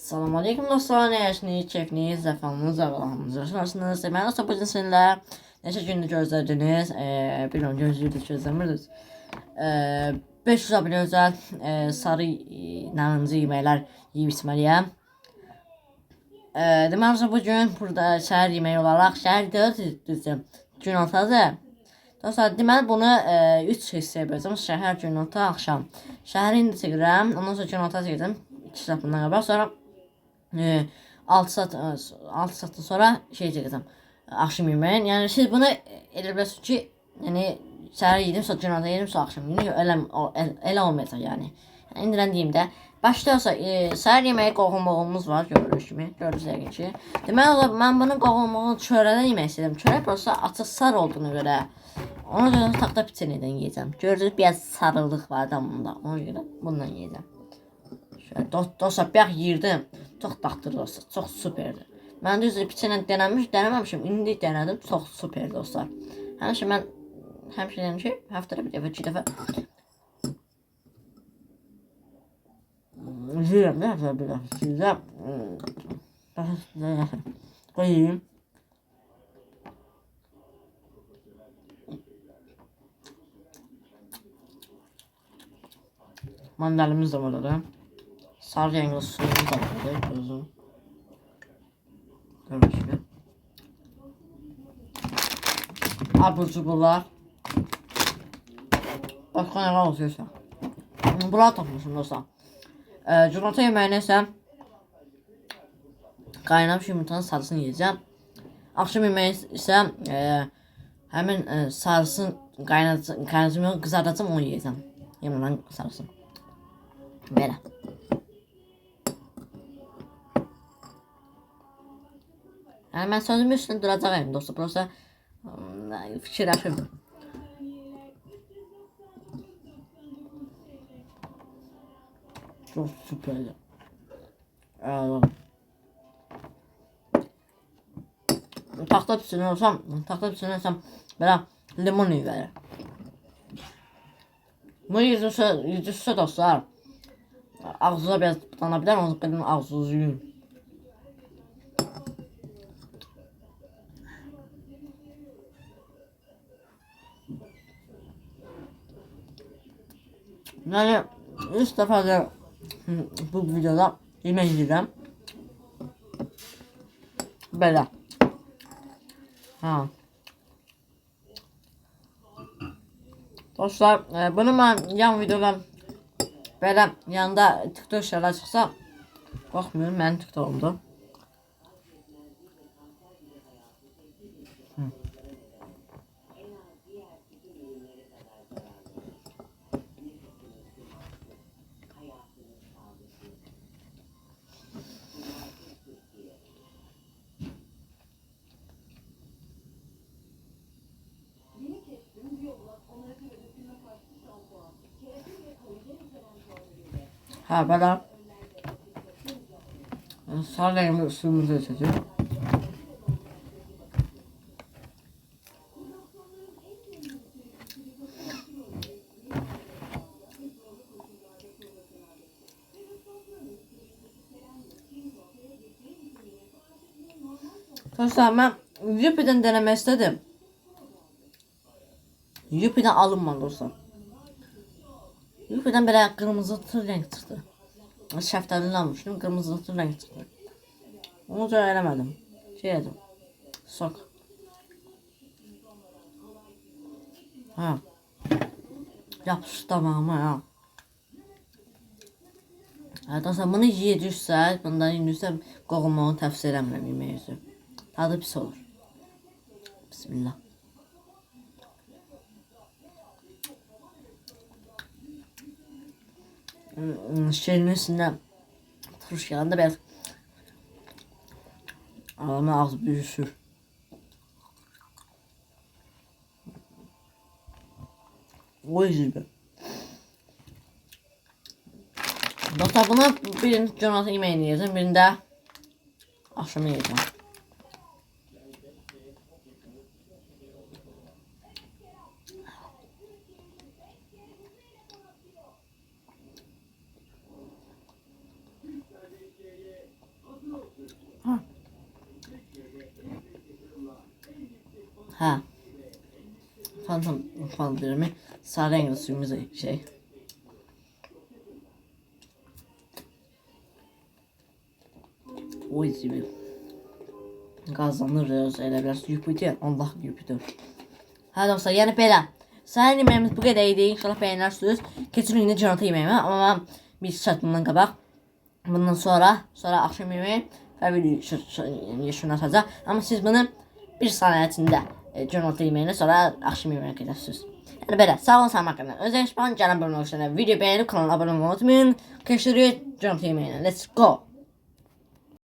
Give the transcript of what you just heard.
Salam aleyküm dostlar, nəyəşiniz, keyfiniz, zəfamınız, ağlamınız, yaşarsınız. Mən olsa bu cinsinlə neçə gündür gözlədiniz, bilmiyorum gözləyirdik, gözləmirdiniz. 500 abunə özel sarı nanıncı yeməklər yiyib içməliyəm. Deməli, bugün burada şəhər yeməyi olaraq, şəhər deyil, günortadır. Dostlar, deməli bunu 3 hissəyə böləcəm, şəhər, günorta, axşam. Şəhəri indi çəkirəm, ondan sonra günorta çəkəcəm, 2 saatından qabaq, sonra 6 saatdan sonra şey çəkəcəm, axşam yeməyin. Yəni siz bunu elə bilirsiniz ki, yəni səhər yedim, sonra günorta yedim, sonra axşam yedim, elə olmayacaq yəni. İndirən deyim də. Başlayırsa, səhər yeməyi qoğulmağımız var, gördünüz yəqin ki. Deməli, mən bunu qoğulmağını çörədən yemək istəyirəm. Çörək prosta açıq sarı olduğuna görə. Ona görə taxta piçenidən yiyəcəm. Gördünüz, biraz sarılıq var da bunda. Ona görə bundan yiyəcəm. Şöyle dostlar, bir yiyirdim. Çox daxtır dostlar, çox superdir. Mən düzdür, piçenə denəməmişim. İndi denədim, çox super dostlar. Həmişə mən deyirəm ki, həftədə bir dəfə, 2 dəfə yiyirəm də, həftədə bir dəfə. Sizə qoyayım. Mandalimiz de burada. Sarı renkli suyumuz da burada. Gözüm. Görmüş gibi. Abur cuburlar. Başka ne olacaksa. Bunları tapmışım dostlar. Cumartesi yemeğine ise kaynamış yumurtanın sarısını yiyeceğim. Akşam yemeği ise hemen sarısını kaynatacağım, kızartacağım, onu yiyeceğim. Yumurtanın sarısını. Belə. Yəni mən sözümün üstündə duracağım dostlar. Prosta fikirləşirdim. Çox süperdir. Taxta pişirərsəm belə limon iyi gəlir. Bunu yiyəcəksə dostlar, ağzınıza biraz tıklana bilər, onu qədər ağzınızı yuyun. Yəni, 3 dəfədir bu videoda yemək yiyirəm. Belə. Dostlar, bunu mən yan videoda belə yanında TikTok şeyler çıxsa, baxmıyorum, mənim TikTok'umdur. Belə sarı renkli suyumuzu içeceğiz. Dostlar, mən Yupi'den denemək istedim. Yupi'den alınmadı dostlar. Yupi'den belə kırmızı renk çıxdı. Şəftəlini almışdım, kırmızı renk çıxdı. Onu görə eləmədim. Şey yedim. Sok. Yapışdı damağıma. Dostlar, bunu yiyəcəksə, bundan yiyəcəksə qoğulmağını təvsiyə eləmirəm yeməyi. Tadı pis olur. Bismillah. Şeyin üstünde turş yanında biraz adamın ağzı büyüsür. O yüzden. Dostlar, bunu birinin günorta yemeğini yiyeceğim, birinde akşam yiyeceğim. Hə. Fantom kaldırımı sarı rəngli suyumuz şey. Oy gibi. Qazanırız. Elə biraz Jupiter. Allah Jupiter. Hə dostlar, yəni belə. Səhər yeməyimiz bu qədər idi. İnşallah bəyənərsiniz. Keçirin indi cənata yeməyimi. Amma mən bir çatımdan qabaq. Bundan sonra axşam yeməyi və bir yeşun atacaq. Amma siz bunu bir saniyə içində cənata yeməyinə sonra axşam yeməyinə gedərsiniz. Yəni belə. Sağ olun, sağ olun. Özəşban, gələn bölümdə video bəyənib kanala abunə olmayı unutmayın. Keçirik cənata yeməyinə. Let's go.